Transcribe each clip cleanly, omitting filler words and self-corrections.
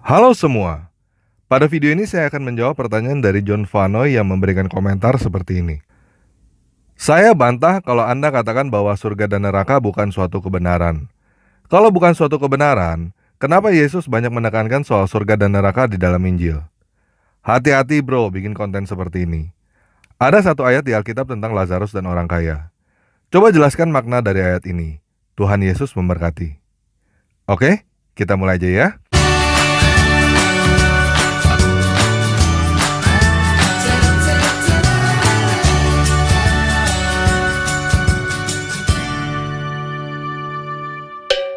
Halo semua, pada video ini saya akan menjawab pertanyaan dari John Vanoy yang memberikan komentar seperti ini. Saya bantah kalau Anda katakan bahwa surga dan neraka bukan suatu kebenaran. Kalau bukan suatu kebenaran, kenapa Yesus banyak menekankan soal surga dan neraka di dalam Injil? Hati-hati bro bikin konten seperti ini. Ada satu ayat di Alkitab tentang Lazarus dan orang kaya. Coba jelaskan makna dari ayat ini. Tuhan Yesus memberkati. Oke, kita mulai aja ya.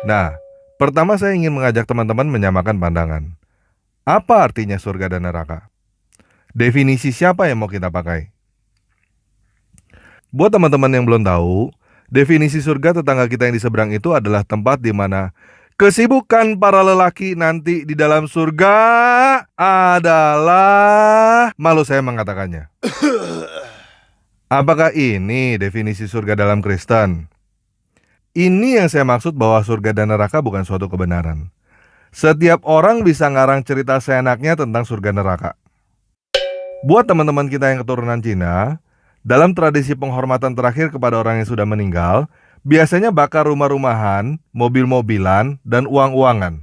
Nah, pertama saya ingin mengajak teman-teman menyamakan pandangan. Apa artinya surga dan neraka? Definisi siapa yang mau kita pakai? Buat teman-teman yang belum tahu, definisi surga tetangga kita yang di seberang itu adalah tempat di mana kesibukan para lelaki nanti di dalam surga adalah... Malu saya mengatakannya. Apakah ini definisi surga dalam Kristen? Ini yang saya maksud bahwa surga dan neraka bukan suatu kebenaran. Setiap orang bisa ngarang cerita seenaknya tentang surga neraka. Buat teman-teman kita yang keturunan Cina, dalam tradisi penghormatan terakhir kepada orang yang sudah meninggal, biasanya bakar rumah-rumahan, mobil-mobilan, dan uang-uangan.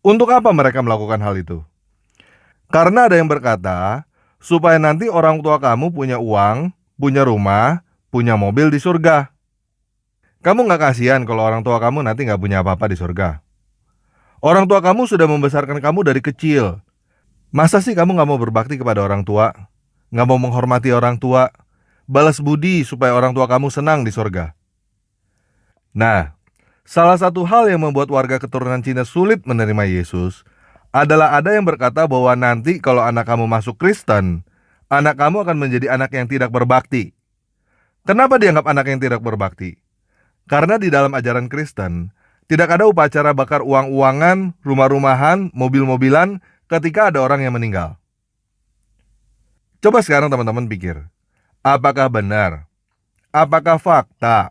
Untuk apa mereka melakukan hal itu? Karena ada yang berkata, supaya nanti orang tua kamu punya uang, punya rumah, punya mobil di surga. Kamu gak kasihan kalau orang tua kamu nanti gak punya apa-apa di surga? Orang tua kamu sudah membesarkan kamu dari kecil. Masa sih kamu gak mau berbakti kepada orang tua? Gak mau menghormati orang tua? Balas budi supaya orang tua kamu senang di surga? Nah, salah satu hal yang membuat warga keturunan Cina sulit menerima Yesus adalah ada yang berkata bahwa nanti kalau anak kamu masuk Kristen, anak kamu akan menjadi anak yang tidak berbakti. Kenapa dianggap anak yang tidak berbakti? Karena di dalam ajaran Kristen, tidak ada upacara bakar uang-uangan, rumah-rumahan, mobil-mobilan ketika ada orang yang meninggal. Coba sekarang teman-teman pikir, apakah benar? Apakah fakta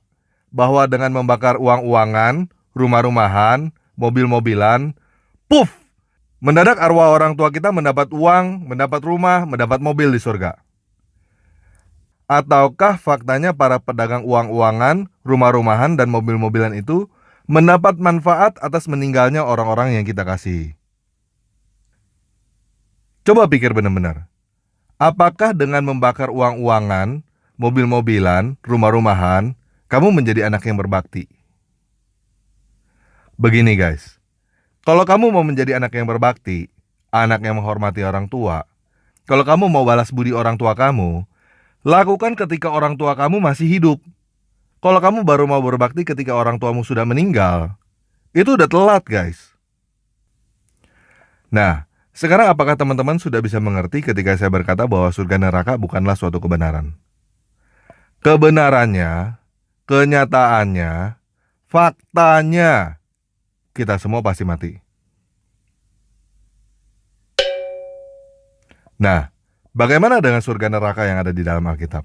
bahwa dengan membakar uang-uangan, rumah-rumahan, mobil-mobilan, puff, mendadak arwah orang tua kita mendapat uang, mendapat rumah, mendapat mobil di surga? Ataukah faktanya para pedagang uang-uangan, rumah-rumahan, dan mobil-mobilan itu mendapat manfaat atas meninggalnya orang-orang yang kita kasih? Coba pikir benar-benar. Apakah dengan membakar uang-uangan, mobil-mobilan, rumah-rumahan, kamu menjadi anak yang berbakti? Begini guys, kalau kamu mau menjadi anak yang berbakti, anak yang menghormati orang tua, kalau kamu mau balas budi orang tua kamu, lakukan ketika orang tua kamu masih hidup. Kalau kamu baru mau berbakti ketika orang tuamu sudah meninggal, itu udah telat guys. Nah, sekarang apakah teman-teman sudah bisa mengerti ketika saya berkata bahwa surga neraka bukanlah suatu kebenaran? Kebenarannya, kenyataannya, faktanya, kita semua pasti mati. Nah, bagaimana dengan surga neraka yang ada di dalam Alkitab?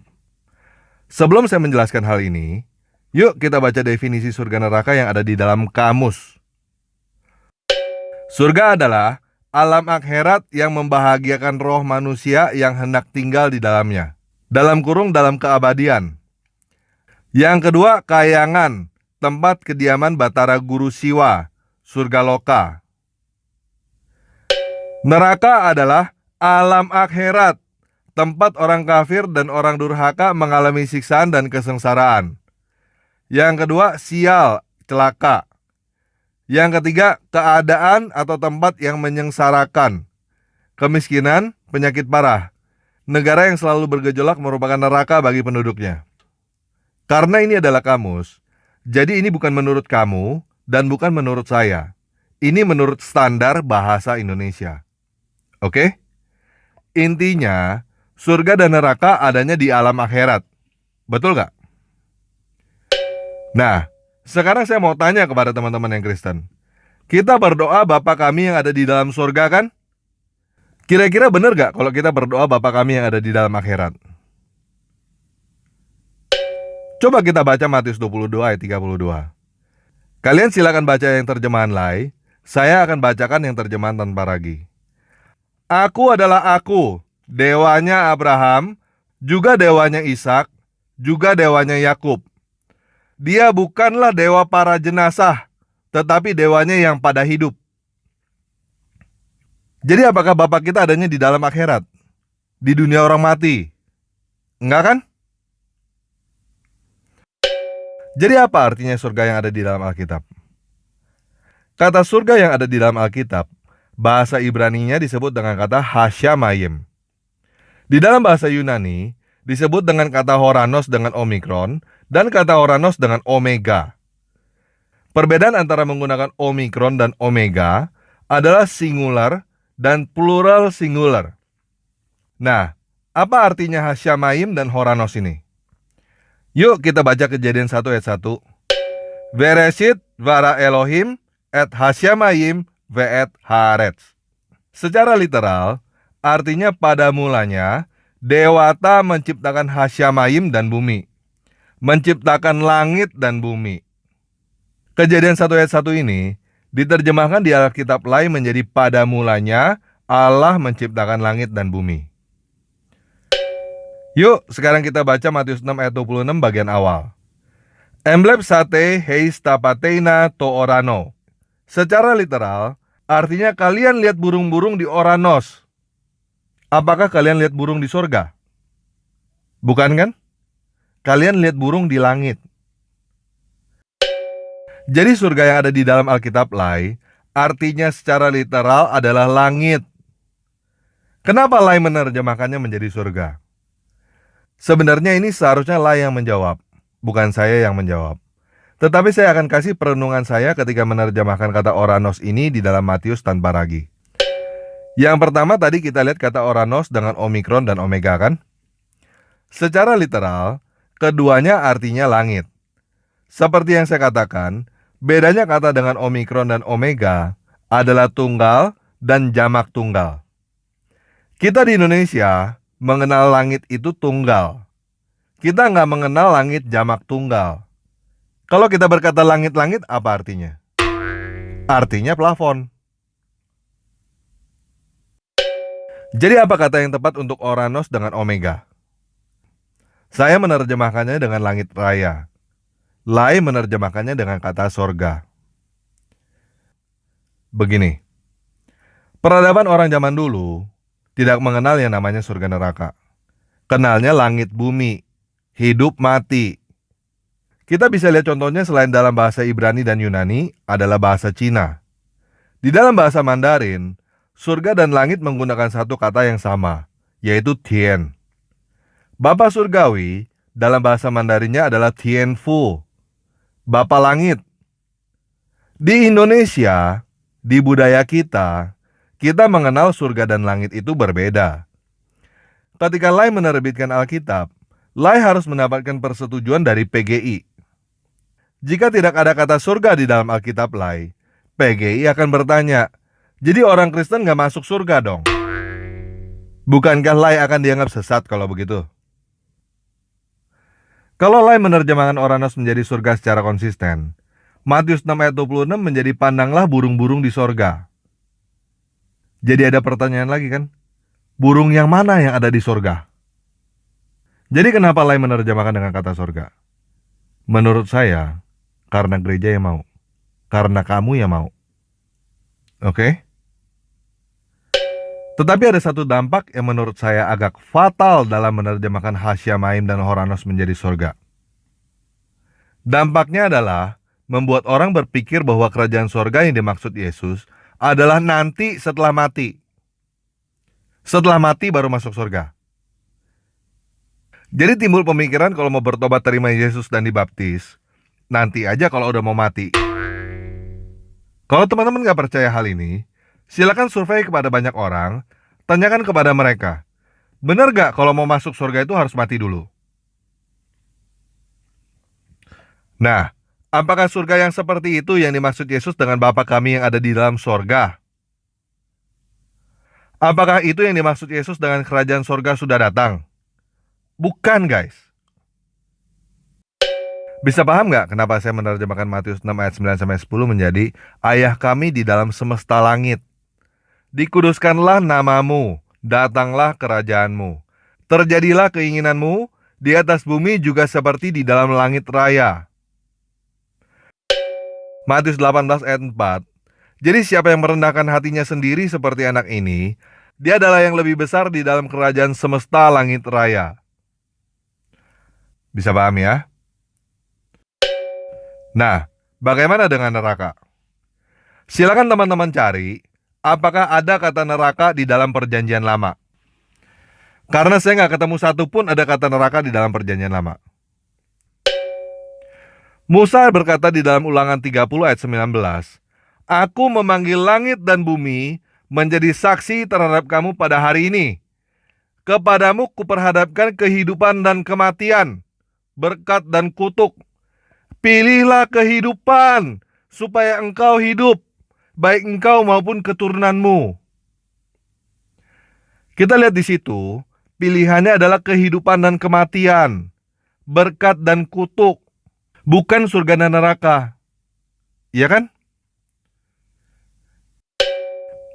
Sebelum saya menjelaskan hal ini, yuk kita baca definisi surga neraka yang ada di dalam kamus. Surga adalah alam akhirat yang membahagiakan roh manusia yang hendak tinggal di dalamnya. Dalam kurung dalam keabadian. Yang kedua, kayangan, tempat kediaman Batara Guru Siwa, surga loka. Neraka adalah alam akhirat, tempat orang kafir dan orang durhaka mengalami siksaan dan kesengsaraan. Yang kedua, sial, celaka. Yang ketiga, keadaan atau tempat yang menyengsarakan. Kemiskinan, penyakit parah. Negara yang selalu bergejolak merupakan neraka bagi penduduknya. Karena ini adalah kamus, jadi ini bukan menurut kamu dan bukan menurut saya. Ini menurut standar bahasa Indonesia. Oke? Intinya, surga dan neraka adanya di alam akhirat. Betul gak? Nah, sekarang saya mau tanya kepada teman-teman yang Kristen. Kita berdoa Bapa kami yang ada di dalam surga kan? Kira-kira benar gak kalau kita berdoa Bapa kami yang ada di dalam akhirat? Coba kita baca Matius 22 ayat 32. Kalian silakan baca yang terjemahan Lai. Saya akan bacakan yang terjemahan tanpa ragi. Aku adalah aku, dewanya Abraham, juga dewanya Ishak, juga dewanya Yakub. Dia bukanlah dewa para jenazah, tetapi dewanya yang pada hidup. Jadi apakah Bapak kita adanya di dalam akhirat? Di dunia orang mati? Enggak kan? Jadi apa artinya surga yang ada di dalam Alkitab? Kata surga yang ada di dalam Alkitab, bahasa Ibraninya disebut dengan kata Hasyamayim. Di dalam bahasa Yunani, disebut dengan kata Horanos dengan Omikron, dan kata Horanos dengan Omega. Perbedaan antara menggunakan Omikron dan Omega adalah singular dan plural singular. Nah, apa artinya Hasyamayim dan Horanos ini? Yuk kita baca Kejadian 1 ayat 1. Bereshit bara Elohim et Hasyamayim ve'et haaretz. Secara literal, artinya pada mulanya Dewata menciptakan Hasyamayim dan bumi, menciptakan langit dan bumi. Kejadian 1 ayat 1 ini diterjemahkan di Alkitab lain menjadi pada mulanya Allah menciptakan langit dan bumi. Yuk, sekarang kita baca Matius 6 ayat 26 bagian awal. Emblem sate heis tapateina to orano. Secara literal, artinya kalian lihat burung-burung di Oranos. Apakah kalian lihat burung di surga? Bukan kan? Kalian lihat burung di langit. Jadi surga yang ada di dalam Alkitab Lai, artinya secara literal adalah langit. Kenapa Lai menerjemahkannya menjadi surga? Sebenarnya ini seharusnya Lai yang menjawab, bukan saya yang menjawab. Tetapi saya akan kasih perenungan saya ketika menerjemahkan kata Oranos ini di dalam Matius tanpa ragi. Yang pertama tadi kita lihat kata Oranos dengan Omikron dan Omega kan? Secara literal, keduanya artinya langit. Seperti yang saya katakan, bedanya kata dengan Omikron dan Omega adalah tunggal dan jamak tunggal. Kita di Indonesia mengenal langit itu tunggal. Kita nggak mengenal langit jamak tunggal. Kalau kita berkata langit-langit, apa artinya? Artinya plafon. Jadi apa kata yang tepat untuk Oranos dengan Omega? Saya menerjemahkannya dengan langit raya. Lai menerjemahkannya dengan kata sorga. Begini, peradaban orang zaman dulu tidak mengenal yang namanya surga neraka. Kenalnya langit bumi, hidup mati. Kita bisa lihat contohnya selain dalam bahasa Ibrani dan Yunani adalah bahasa Cina. Di dalam bahasa Mandarin, surga dan langit menggunakan satu kata yang sama, yaitu Tien. Bapa surgawi dalam bahasa Mandarinnya adalah Tien Fu, Bapa langit. Di Indonesia, di budaya kita mengenal surga dan langit itu berbeda. Ketika Lai menerbitkan Alkitab, Lai harus mendapatkan persetujuan dari PGI. Jika tidak ada kata surga di dalam Alkitab Lai, PGI akan bertanya, jadi orang Kristen gak masuk surga dong? Bukankah Lai akan dianggap sesat kalau begitu? Kalau Lai menerjemahkan Oranos menjadi surga secara konsisten, Matius 6 ayat 26 menjadi pandanglah burung-burung di sorga. Jadi ada pertanyaan lagi kan? Burung yang mana yang ada di sorga? Jadi kenapa Lai menerjemahkan dengan kata sorga? Menurut saya, karena gereja yang mau. Karena kamu yang mau. Oke? Tetapi ada satu dampak yang menurut saya agak fatal dalam menerjemahkan Hasyamayim dan Horanos menjadi sorga. Dampaknya adalah membuat orang berpikir bahwa kerajaan sorga yang dimaksud Yesus adalah nanti setelah mati. Setelah mati baru masuk surga. Jadi timbul pemikiran kalau mau bertobat terima Yesus dan dibaptis, nanti aja kalau udah mau mati. Kalau teman-teman gak percaya hal ini, silakan survei kepada banyak orang, tanyakan kepada mereka, benar gak kalau mau masuk surga itu harus mati dulu? Nah, apakah surga yang seperti itu yang dimaksud Yesus dengan Bapa kami yang ada di dalam surga? Apakah itu yang dimaksud Yesus dengan kerajaan surga sudah datang? Bukan guys. Bisa paham nggak kenapa saya menerjemahkan Matius 6 ayat 9-10 menjadi Ayah kami di dalam semesta langit, dikuduskanlah namamu, datanglah kerajaanmu, terjadilah keinginanmu di atas bumi juga seperti di dalam langit raya. Matius 18 ayat 4. Jadi siapa yang merendahkan hatinya sendiri seperti anak ini, dia adalah yang lebih besar di dalam kerajaan semesta langit raya. Bisa paham ya? Nah, bagaimana dengan neraka? Silakan teman-teman cari, apakah ada kata neraka di dalam perjanjian lama? Karena saya nggak ketemu satu pun ada kata neraka di dalam perjanjian lama. Musa berkata di dalam Ulangan 30 ayat 19, Aku memanggil langit dan bumi menjadi saksi terhadap kamu pada hari ini. Kepadamu kuperhadapkan kehidupan dan kematian, berkat dan kutuk. Pilihlah kehidupan, supaya engkau hidup, baik engkau maupun keturunanmu. Kita lihat di situ, pilihannya adalah kehidupan dan kematian, berkat dan kutuk, bukan surga dan neraka. Iya kan?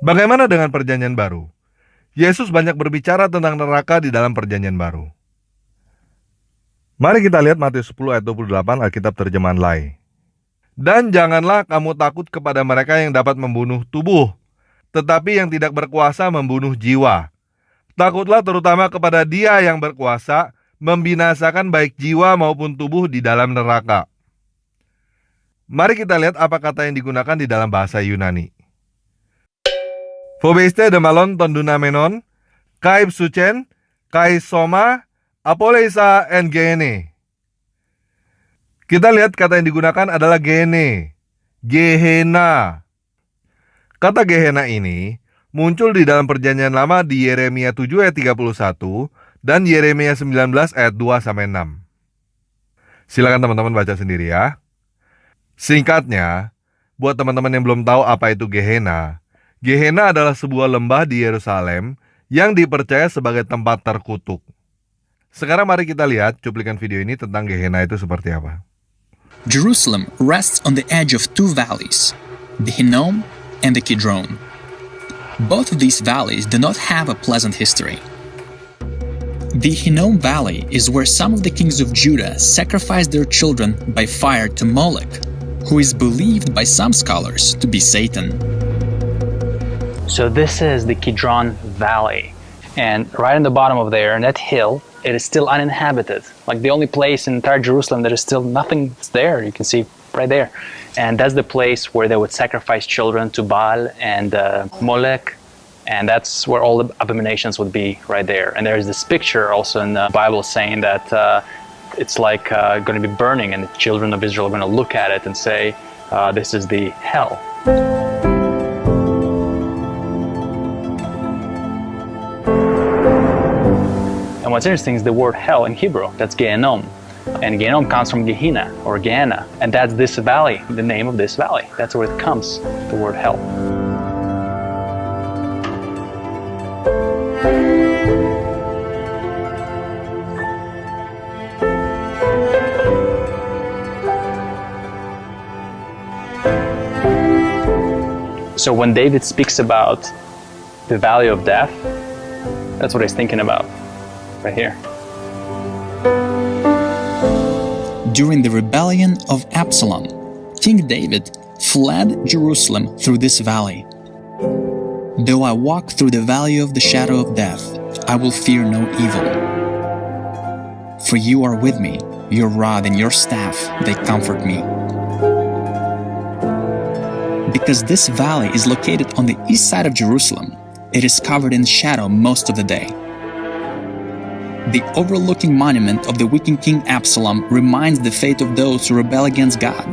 Bagaimana dengan perjanjian baru? Yesus banyak berbicara tentang neraka di dalam perjanjian baru. Mari kita lihat Matius 10 ayat 28 Alkitab terjemahan Lai. Dan janganlah kamu takut kepada mereka yang dapat membunuh tubuh, tetapi yang tidak berkuasa membunuh jiwa. Takutlah terutama kepada Dia yang berkuasa membinasakan baik jiwa maupun tubuh di dalam neraka. Mari kita lihat apa kata yang digunakan di dalam bahasa Yunani. Phobeste demalon tondunamenon, kai psuchen, kai soma, apoleisa en gene. Kita lihat kata yang digunakan adalah gene, Gehenna. Kata Gehenna ini muncul di dalam perjanjian lama di Yeremia 7 ayat 31 dan Yeremia 19 ayat 2-6. Silakan teman-teman baca sendiri ya. Singkatnya, buat teman-teman yang belum tahu apa itu Gehenna, Gehenna adalah sebuah lembah di Yerusalem yang dipercaya sebagai tempat terkutuk. Sekarang mari kita lihat cuplikan video ini tentang Gehenna itu seperti apa. Jerusalem rests on the edge of two valleys, the Hinnom and the Kidron. Both of these valleys do not have a pleasant history. The Hinnom Valley is where some of the kings of Judah sacrificed their children by fire to Moloch, who is believed by some scholars to be Satan. So this is the Kidron Valley, and right in the bottom of there, in that hill, it is still uninhabited. Like the only place in entire Jerusalem that is still nothing there. You can see right there. And that's the place where they would sacrifice children to Baal and Molech. And that's where all the abominations would be, right there. And there's this picture also in the Bible saying that it's like going to be burning, and the children of Israel are going to look at it and say, this is the hell. And what's interesting is the word hell in Hebrew, that's Gehenom. And Gehenom comes from Gehenna, or Gehenna. And that's this valley, the name of this valley. That's where it comes, the word hell. So when David speaks about the valley of death, that's what he's thinking about. Right here. During the rebellion of Absalom, King David fled Jerusalem through this valley. Though I walk through the valley of the shadow of death, I will fear no evil. For you are with me, your rod and your staff, they comfort me. Because this valley is located on the east side of Jerusalem, it is covered in shadow most of the day. The overlooking monument of the wicked king Absalom reminds the fate of those who rebel against God.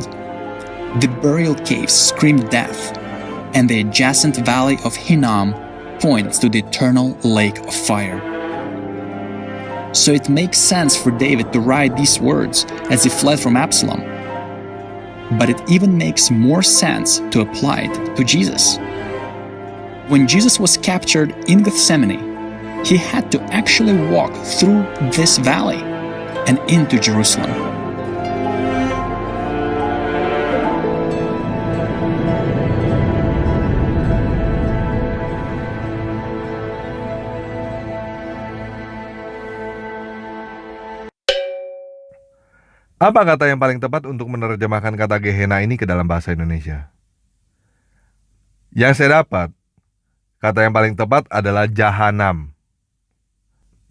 The burial caves scream death, and the adjacent valley of Hinnom points to the eternal lake of fire. So it makes sense for David to write these words as he fled from Absalom. But it even makes more sense to apply it to Jesus. When Jesus was captured in Gethsemane, he had to actually walk through this valley and into Jerusalem. Apa kata yang paling tepat untuk menerjemahkan kata Gehenna ini ke dalam bahasa Indonesia? Yang saya dapat, kata yang paling tepat adalah jahanam.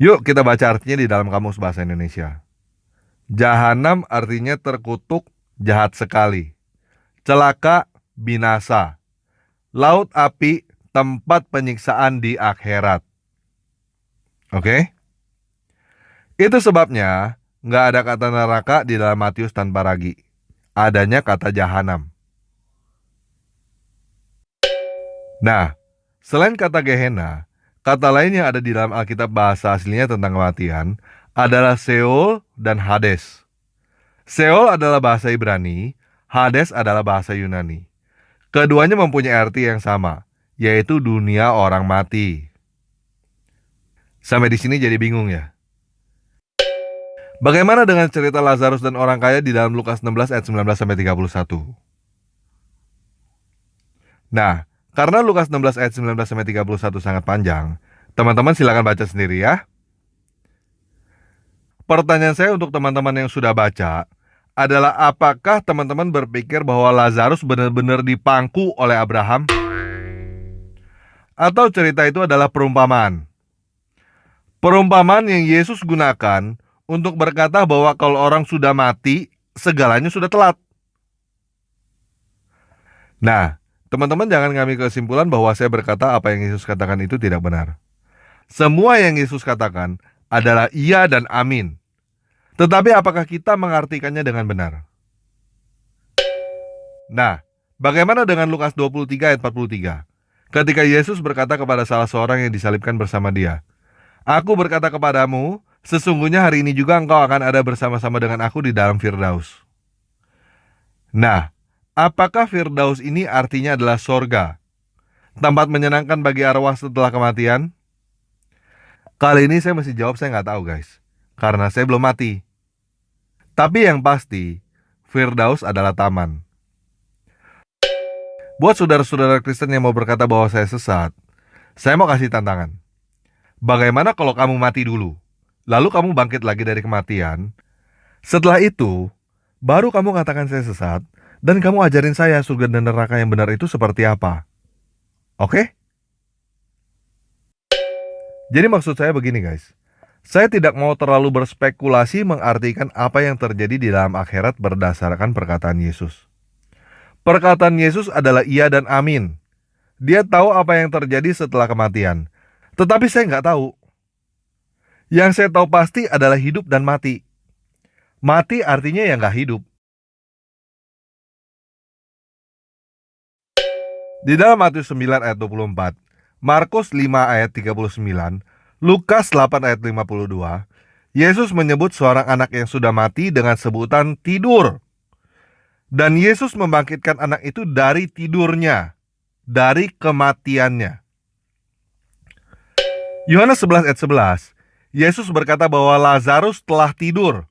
Yuk kita baca artinya di dalam kamus bahasa Indonesia. Jahanam artinya terkutuk, jahat sekali. Celaka, binasa. Laut api, tempat penyiksaan di akhirat. Oke? Itu sebabnya nggak ada kata neraka di dalam Matius tanpa ragi. Adanya kata jahanam. Nah, selain kata Gehenna, kata lain yang ada di dalam Alkitab bahasa aslinya tentang kematian adalah Sheol dan Hades. Sheol adalah bahasa Ibrani, Hades adalah bahasa Yunani. Keduanya mempunyai arti yang sama, yaitu dunia orang mati. Sampai di sini jadi bingung ya? Bagaimana dengan cerita Lazarus dan orang kaya di dalam Lukas 16 ayat 19-31? Nah, karena Lukas 16 ayat 19-31 sangat panjang, teman-teman silakan baca sendiri ya. Pertanyaan saya untuk teman-teman yang sudah baca adalah apakah teman-teman berpikir bahwa Lazarus benar-benar dipangku oleh Abraham? Atau cerita itu adalah perumpamaan? Perumpamaan yang Yesus gunakan untuk berkata bahwa kalau orang sudah mati, segalanya sudah telat. Nah, teman-teman jangan ngambil kesimpulan bahwa saya berkata apa yang Yesus katakan itu tidak benar. Semua yang Yesus katakan adalah iya dan amin. Tetapi apakah kita mengartikannya dengan benar? Nah, bagaimana dengan Lukas 23 ayat 43? Ketika Yesus berkata kepada salah seorang yang disalibkan bersama dia, "Aku berkata kepadamu, sesungguhnya hari ini juga engkau akan ada bersama-sama dengan aku di dalam Firdaus." Nah, apakah Firdaus ini artinya adalah sorga? Tempat menyenangkan bagi arwah setelah kematian? Kali ini saya mesti jawab saya nggak tahu guys, karena saya belum mati. Tapi yang pasti, Firdaus adalah taman. Buat saudara-saudara Kristen yang mau berkata bahwa saya sesat, saya mau kasih tantangan. Bagaimana kalau kamu mati dulu, lalu kamu bangkit lagi dari kematian? Setelah itu, baru kamu katakan saya sesat, dan kamu ajarin saya surga dan neraka yang benar itu seperti apa. Oke? Jadi maksud saya begini guys, saya tidak mau terlalu berspekulasi mengartikan apa yang terjadi di dalam akhirat berdasarkan perkataan Yesus. Perkataan Yesus adalah iya dan amin. Dia tahu apa yang terjadi setelah kematian. Tetapi saya nggak tahu. Yang saya tahu pasti adalah hidup dan mati. Mati artinya ya nggak hidup. Di dalam Matius 9 ayat 24, Markus 5 ayat 39, Lukas 8 ayat 52, Yesus menyebut seorang anak yang sudah mati dengan sebutan tidur. Dan Yesus membangkitkan anak itu dari tidurnya, dari kematiannya. Yohanes 11 ayat 11, Yesus berkata bahwa Lazarus telah tidur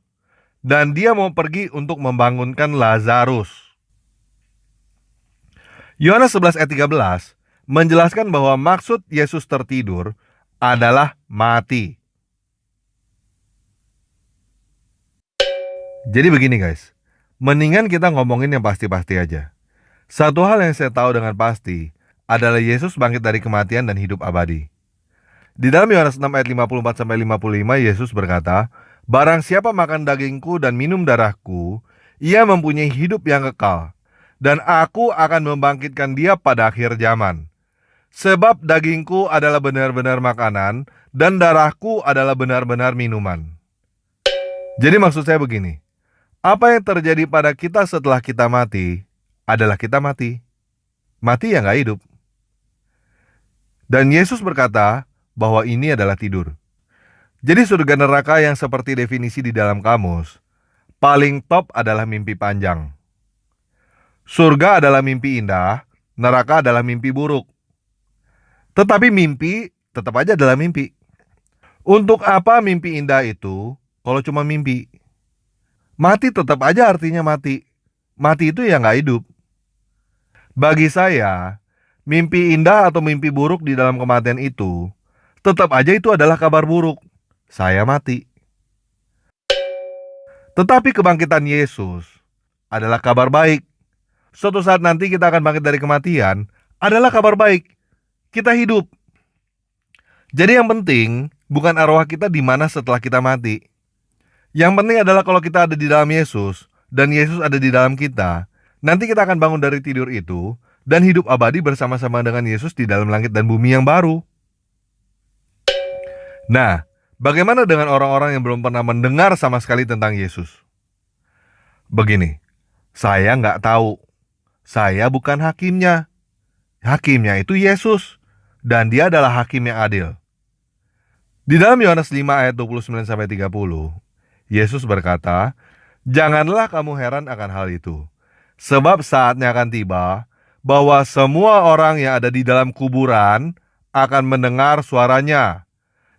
dan dia mau pergi untuk membangunkan Lazarus. Yohanes 11 ayat 13 menjelaskan bahwa maksud Yesus tertidur adalah mati. Jadi begini guys, mendingan kita ngomongin yang pasti-pasti aja. Satu hal yang saya tahu dengan pasti adalah Yesus bangkit dari kematian dan hidup abadi. Di dalam Yohanes 6 ayat 54-55 Yesus berkata, "Barang siapa makan dagingku dan minum darahku, ia mempunyai hidup yang kekal, dan aku akan membangkitkan dia pada akhir zaman. Sebab dagingku adalah benar-benar makanan, dan darahku adalah benar-benar minuman." Jadi maksud saya begini, apa yang terjadi pada kita setelah kita mati, adalah kita mati. Mati ya nggak hidup. Dan Yesus berkata bahwa ini adalah tidur. Jadi surga neraka yang seperti definisi di dalam kamus, paling top adalah mimpi panjang. Surga adalah mimpi indah, neraka adalah mimpi buruk. Tetapi mimpi tetap aja adalah mimpi. Untuk apa mimpi indah itu kalau cuma mimpi? Mati tetap aja artinya mati. Mati itu ya nggak hidup. Bagi saya, mimpi indah atau mimpi buruk di dalam kematian itu, tetap aja itu adalah kabar buruk. Saya mati. Tetapi kebangkitan Yesus adalah kabar baik. Suatu saat nanti kita akan bangkit dari kematian adalah kabar baik. Kita hidup. Jadi yang penting bukan arwah kita di mana setelah kita mati. Yang penting adalah kalau kita ada di dalam Yesus dan Yesus ada di dalam kita, nanti kita akan bangun dari tidur itu dan hidup abadi bersama-sama dengan Yesus di dalam langit dan bumi yang baru. Nah, bagaimana dengan orang-orang yang belum pernah mendengar sama sekali tentang Yesus? Begini, saya nggak tahu. Saya bukan hakimnya. Hakimnya itu Yesus. Dan dia adalah hakim yang adil. Di dalam Yohanes 5 ayat 29-30, Yesus berkata, "Janganlah kamu heran akan hal itu. Sebab saatnya akan tiba bahwa semua orang yang ada di dalam kuburan akan mendengar suaranya.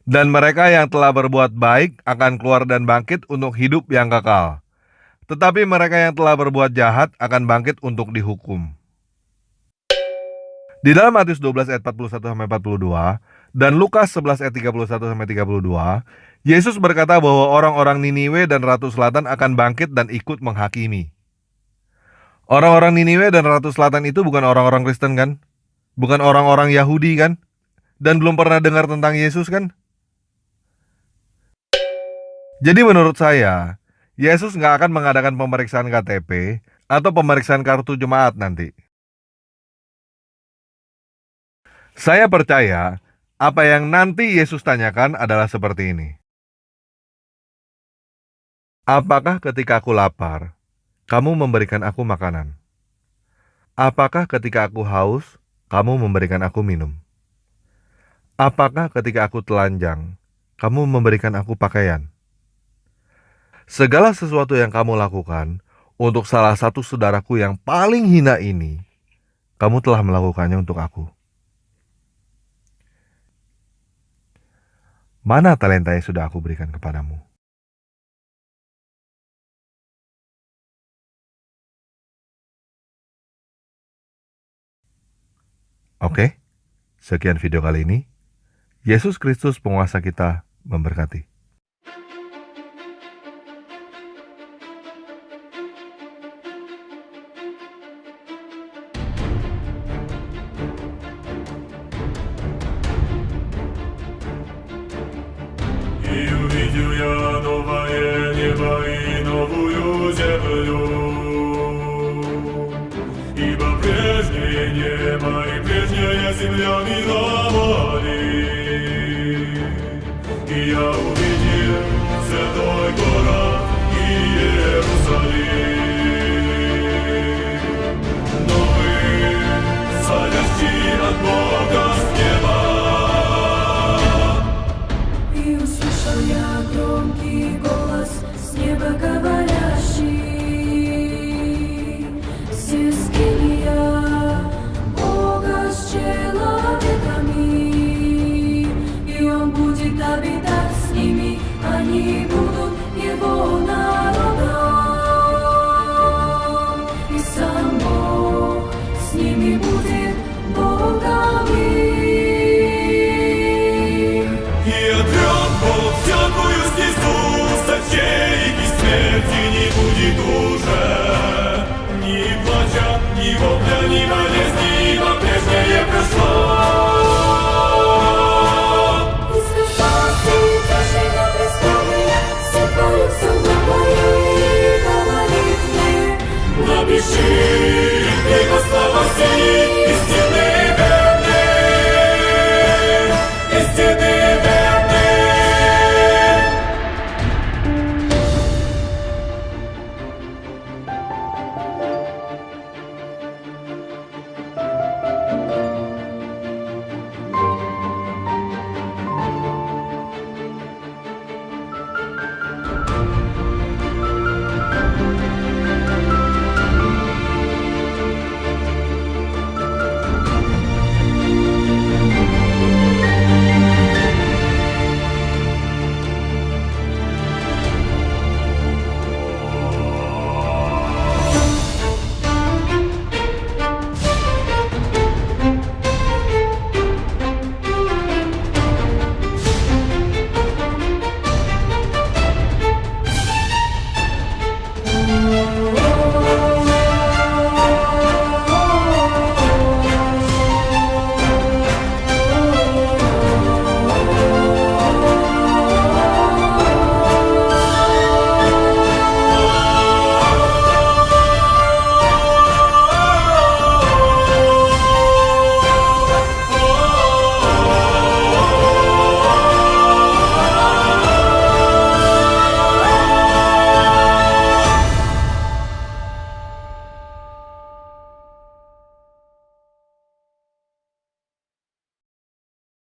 Dan mereka yang telah berbuat baik akan keluar dan bangkit untuk hidup yang kekal. Tetapi mereka yang telah berbuat jahat akan bangkit untuk dihukum." Di dalam Matius 12 ayat 41-42 dan Lukas 11 ayat 31-32, Yesus berkata bahwa orang-orang Niniwe dan Ratu Selatan akan bangkit dan ikut menghakimi. Orang-orang Niniwe dan Ratu Selatan itu bukan orang-orang Kristen kan? Bukan orang-orang Yahudi kan? Dan belum pernah dengar tentang Yesus kan? Jadi menurut saya, Yesus nggak akan mengadakan pemeriksaan KTP atau pemeriksaan kartu jemaat nanti. Saya percaya apa yang nanti Yesus tanyakan adalah seperti ini. Apakah ketika aku lapar, kamu memberikan aku makanan? Apakah ketika aku haus, kamu memberikan aku minum? Apakah ketika aku telanjang, kamu memberikan aku pakaian? Segala sesuatu yang kamu lakukan untuk salah satu saudaraku yang paling hina ini, kamu telah melakukannya untuk aku. Mana talenta yang sudah aku berikan kepadamu? Oke, sekian video kali ini. Yesus Kristus penguasa kita memberkati. И увидел я новое небо и новую землю, ибо прежнее небо и прежняя земля миновала.